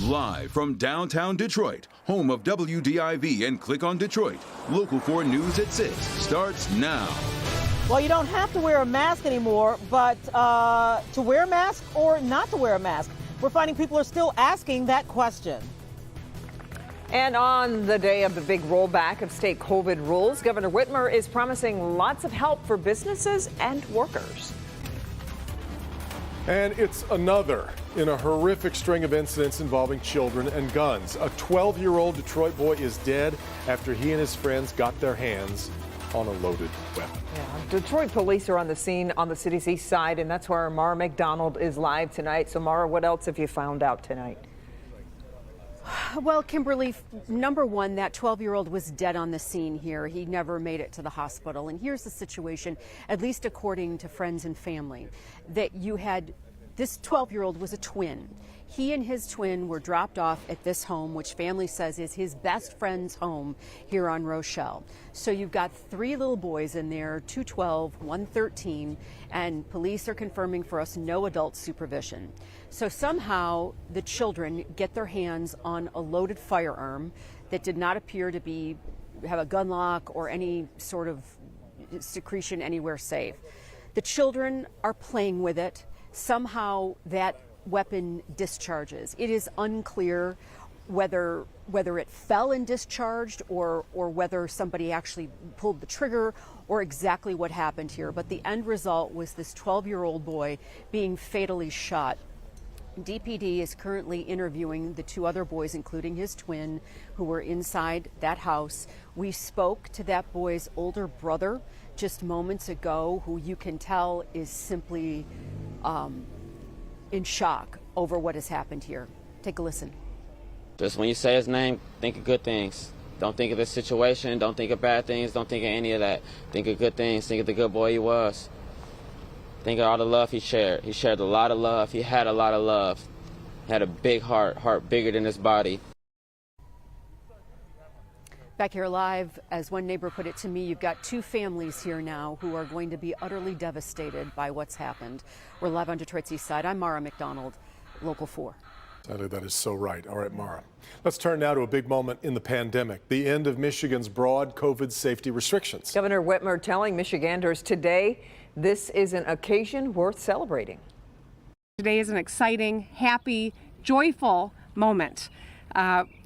Live from downtown Detroit, home of WDIV and Click on Detroit, Local 4 News at 6 starts now. Well, you don't have to wear a mask anymore, but to wear a mask or not to wear a mask? We're finding people are still asking that question. And on the day of the big rollback of state COVID rules, Governor Whitmer is promising lots of help for businesses and workers. And it's another in a horrific string of incidents involving children and guns. A 12-year-old Detroit boy is dead after he and his friends got their hands on a loaded weapon. Yeah, Detroit police are on the scene on the city's east side, and that's where Mara McDonald is live tonight. So, Mara, what else have you found out tonight? Well, Kimberly, number one, that 12-year-old was dead on the scene here. He never made it to the hospital. And here's the situation, at least according to friends and family, that you had this 12-year-old was a twin. He and his twin were dropped off at this home, which family says is his best friend's home here on Rochelle. So you've got three little boys in there, 2 12, 1 13, and police are confirming for us no adult supervision. So somehow the children get their hands on a loaded firearm that did not appear to have a gun lock or any sort of secretion anywhere safe. The children are playing with it. Somehow that weapon discharges. It is unclear whether it fell and discharged or whether somebody actually pulled the trigger or exactly what happened here. But the end result was this 12-year-old boy being fatally shot. DPD is currently interviewing the two other boys, including his twin, who were inside that house. We spoke to that boy's older brother just moments ago, who you can tell is simply in shock over what has happened here. Take a listen. Just when you say his name, think of good things. Don't think of the situation, don't think of bad things, don't think of any of that. Think of good things, think of the good boy he was. Think of all the love he shared. He shared a lot of love. He had a lot of love. He had a big heart bigger than his body. Back here live, as one neighbor put it to me, you've got two families here now who are going to be utterly devastated by what's happened. We're live on Detroit's East Side. I'm Mara McDonald, Local 4. Sadly, that is so right. All right, Mara. Let's turn now to a big moment in the pandemic, the end of Michigan's broad COVID safety restrictions. Governor Whitmer telling Michiganders today this is an occasion worth celebrating. Today is an exciting, happy, joyful moment.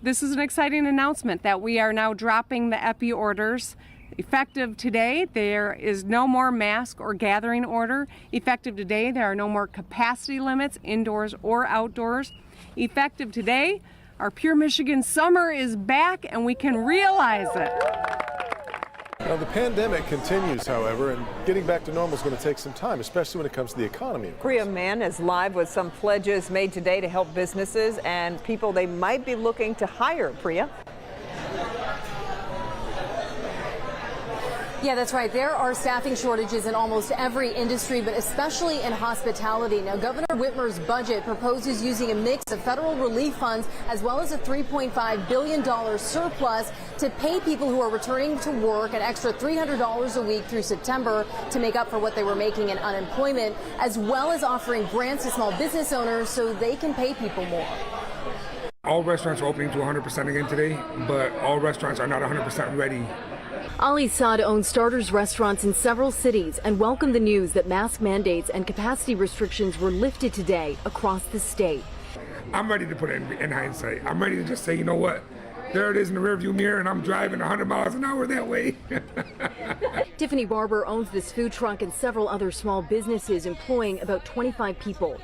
This is an exciting announcement that we are now dropping the EPI orders. Effective today, there is no more mask or gathering order. Effective today, there are no more capacity limits, indoors or outdoors. Effective today, our Pure Michigan summer is back and we can realize it. Now, the pandemic continues, however, and getting back to normal is going to take some time, especially when it comes to the economy. Priya Mann is live with some pledges made today to help businesses and people they might be looking to hire. Priya? Yeah, that's right. There are staffing shortages in almost every industry, but especially in hospitality. Now, Governor Whitmer's budget proposes using a mix of federal relief funds as well as a $3.5 billion surplus to pay people who are returning to work an extra $300 a week through September to make up for what they were making in unemployment, as well as offering grants to small business owners so they can pay people more. All restaurants are opening to 100% again today, but all restaurants are not 100% ready. Ali Saad owns Starters restaurants in several cities and welcomed the news that mask mandates and capacity restrictions were lifted today across the state. I'm ready to put it in hindsight. I'm ready to just say, you know what? There it is in the rearview mirror, and I'm driving 100 miles an hour that way. Tiffany Barber owns this food truck and several other small businesses employing about 25 people.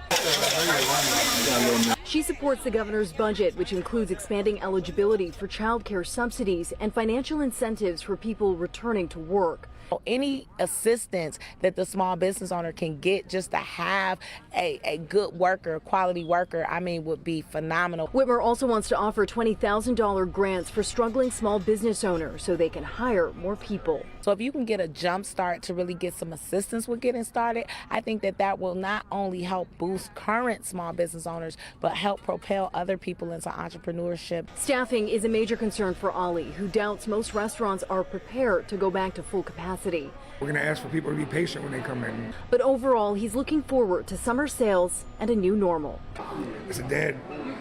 She supports the governor's budget, which includes expanding eligibility for child care subsidies and financial incentives for people returning to work. Any assistance that the small business owner can get just to have a good worker, quality worker, would be phenomenal. Whitmer also wants to offer $20,000 grants for struggling small business owners so they can hire more people. So if you can get a jump start to really get some assistance with getting started, I think that will not only help boost current small business owners, but help propel other people into entrepreneurship. Staffing is a major concern for Ali, who doubts most restaurants are prepared to go back to full capacity. We're going to ask for people to be patient when they come in. But overall, he's looking forward to summer sales and a new normal. As a dad,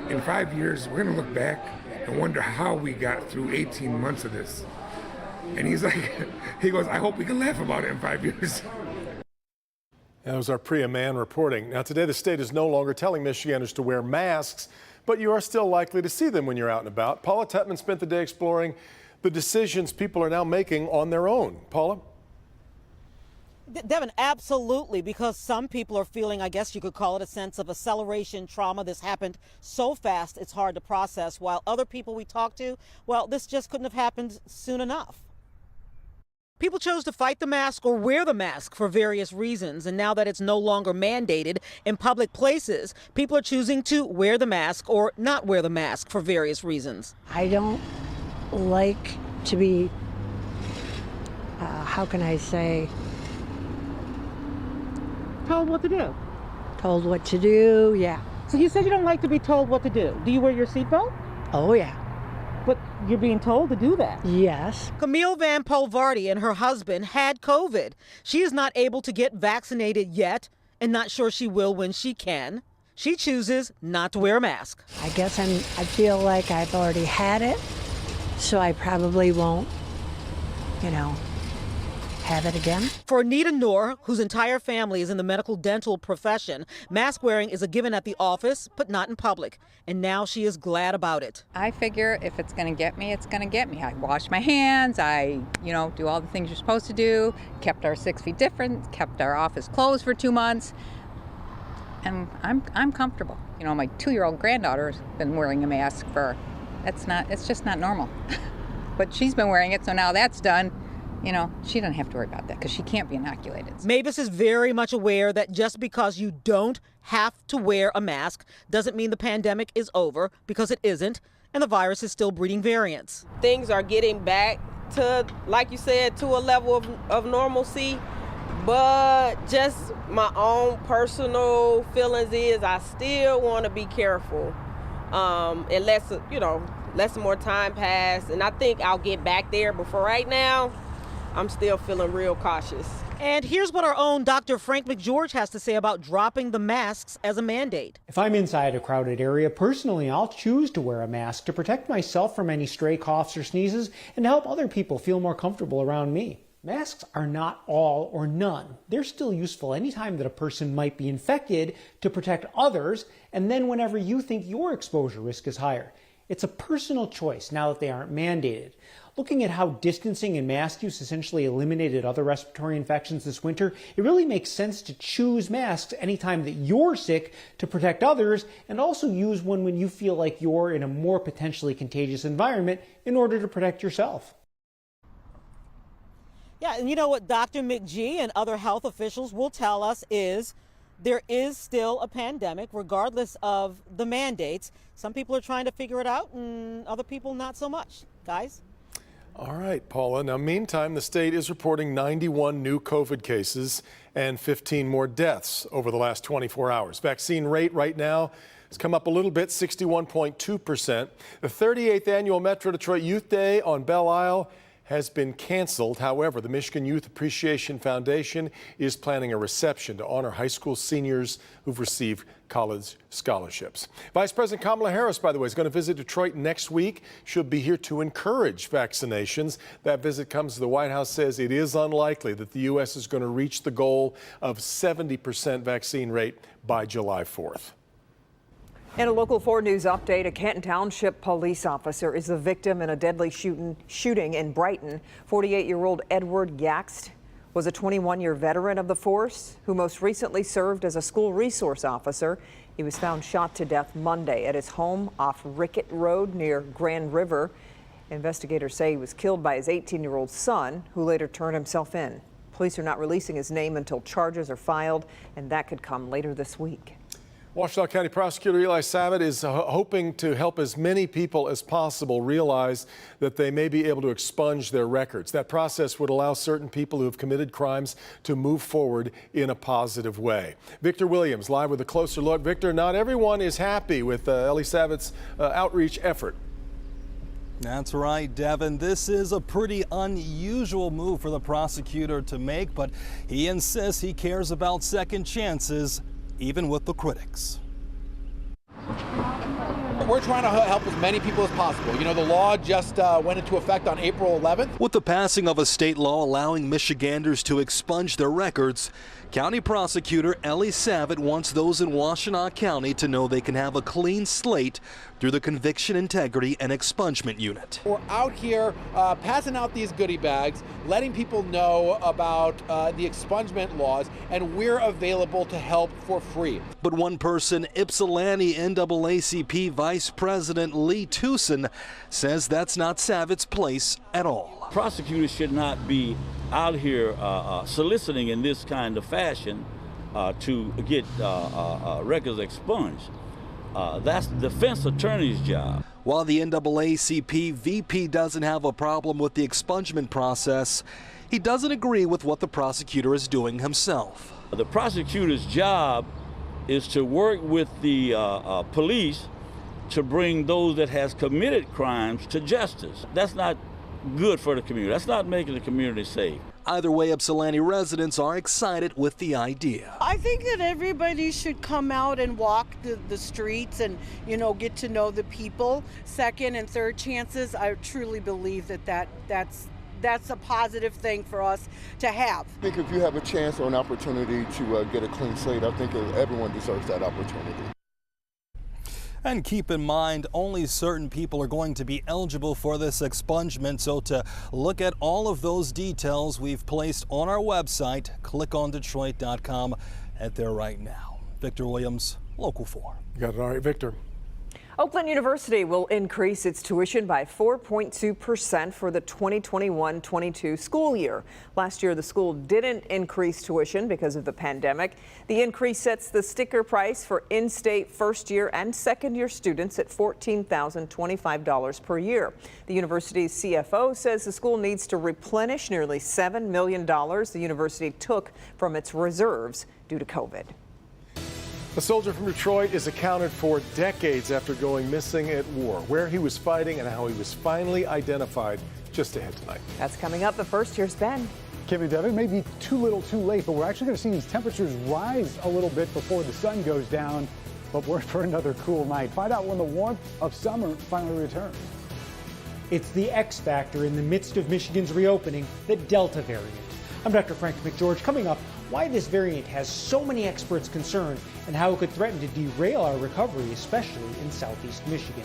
in 5 years, we're going to look back and wonder how we got through 18 months of this. And he's like, he goes, I hope we can laugh about it in 5 years. That was our Priya Mann reporting. Now, today the state is no longer telling Michiganders to wear masks, but you are still likely to see them when you're out and about. Paula Tetman spent the day exploring the decisions people are now making on their own. Paula? Devin, absolutely, because some people are feeling, I guess you could call it a sense of acceleration trauma. This happened so fast, it's hard to process, while other people we talked to, well, this just couldn't have happened soon enough. People chose to fight the mask or wear the mask for various reasons, and now that it's no longer mandated in public places, people are choosing to wear the mask or not wear the mask for various reasons. I don't like to be, how can I say, told what to do. Told what to do, yeah. So you said you don't like to be told what to do. Do you wear your seatbelt? Oh, yeah. But you're being told to do that. Yes. Camille Van Polvardi and her husband had COVID. She is not able to get vaccinated yet and not sure she will when she can. She chooses not to wear a mask. I guess I feel like I've already had it, so I probably won't, have it again. For Anita Noor, whose entire family is in the medical dental profession, mask wearing is a given at the office, but not in public. And now she is glad about it. I figure if it's going to get me, it's going to get me. I wash my hands, I, do all the things you're supposed to do, kept our 6 feet different, kept our office closed for 2 months. And I'm comfortable. My 2-year-old granddaughter's been wearing a mask it's just not normal. But she's been wearing it, so now that's done. She doesn't have to worry about that because she can't be inoculated. Mavis is very much aware that just because you don't have to wear a mask doesn't mean the pandemic is over, because it isn't, and the virus is still breeding variants. Things are getting back to, like you said, to a level of normalcy, but just my own personal feelings is I still want to be careful, unless, less more time pass, and I think I'll get back there, but for right now, I'm still feeling real cautious. And here's what our own Dr. Frank McGeorge has to say about dropping the masks as a mandate. If I'm inside a crowded area, personally, I'll choose to wear a mask to protect myself from any stray coughs or sneezes and to help other people feel more comfortable around me. Masks are not all or none. They're still useful anytime that a person might be infected to protect others, and then whenever you think your exposure risk is higher. It's a personal choice now that they aren't mandated. Looking at how distancing and mask use essentially eliminated other respiratory infections this winter, it really makes sense to choose masks anytime that you're sick to protect others, and also use one when you feel like you're in a more potentially contagious environment in order to protect yourself. Yeah, and you know what Dr. McGee and other health officials will tell us is there is still a pandemic, regardless of the mandates. Some people are trying to figure it out, and other people not so much. Guys? All right, Paula. Now, meantime, the state is reporting 91 new COVID cases and 15 more deaths over the last 24 hours. Vaccine rate right now has come up a little bit, 61.2%. The 38th annual Metro Detroit Youth Day on Belle Isle has been canceled. However, the Michigan Youth Appreciation Foundation is planning a reception to honor high school seniors who've received college scholarships. Vice President Kamala Harris, by the way, is going to visit Detroit next week. She'll be here to encourage vaccinations. That visit comes as the White House says it is unlikely that the U.S. is going to reach the goal of 70% vaccine rate by July 4th. In a Local 4 News update, a Canton Township police officer is the victim in a deadly shooting in Brighton. 48-year-old Edward Yaxt was a 21-year veteran of the force who most recently served as a school resource officer. He was found shot to death Monday at his home off Rickett Road near Grand River. Investigators say he was killed by his 18-year-old son, who later turned himself in. Police are not releasing his name until charges are filed, and that could come later this week. Washtenaw County Prosecutor Eli Savitt is hoping to help as many people as possible realize that they may be able to expunge their records. That process would allow certain people who have committed crimes to move forward in a positive way. Victor Williams live with a closer look. Victor, not everyone is happy with Eli Savitt's outreach effort. That's right, Devin. This is a pretty unusual move for the prosecutor to make, but he insists he cares about second chances, even with the critics. we're trying to help as many people as possible. You know, the law just went into effect on April 11th. With the passing of a state law allowing Michiganders to expunge their records, County Prosecutor Ellie Savitt wants those in Washtenaw County to know they can have a clean slate through the Conviction Integrity and Expungement Unit. We're out here passing out these goodie bags, letting people know about the expungement laws, and we're available to help for free. But one person, Ypsilanti NAACP Vice President Lee Tucson, says that's not Savitt's place at all. Prosecutors should not be out here soliciting in this kind of fashion to get records expunged. That's the defense attorney's job. While the NAACP VP doesn't have a problem with the expungement process, he doesn't agree with what the prosecutor is doing himself. The prosecutor's job is to work with the police to bring those that has committed crimes to justice. That's not good for the community. That's not making the community safe. Either way, Ypsilanti residents are excited with the idea. I think that everybody should come out and walk the streets and, you know, get to know the people. Second and third chances, I truly believe that's a positive thing for us to have. I think if you have a chance or an opportunity to get a clean slate, I think everyone deserves that opportunity. And keep in mind, only certain people are going to be eligible for this expungement. So to look at all of those details we've placed on our website, clickondetroit.com, at there right now. Victor Williams, Local 4. You got it all right, Victor. Oakland University will increase its tuition by 4.2% for the 2021-22 school year. Last year, the school didn't increase tuition because of the pandemic. The increase sets the sticker price for in-state first-year and second-year students at $14,025 per year. The university's CFO says the school needs to replenish nearly $7 million the university took from its reserves due to COVID. A soldier from Detroit is accounted for decades after going missing at war. Where he was fighting and how he was finally identified, just ahead tonight. That's coming up, but first, here's Ben. Kimmy, Devin, may be too little too late, but we're actually going to see these temperatures rise a little bit before the sun goes down. But we're for another cool night. Find out when the warmth of summer finally returns. It's the X factor in the midst of Michigan's reopening, the Delta variant. I'm Dr. Frank McGeorge. Coming up, why this variant has so many experts concerned and how it could threaten to derail our recovery, especially in southeast Michigan.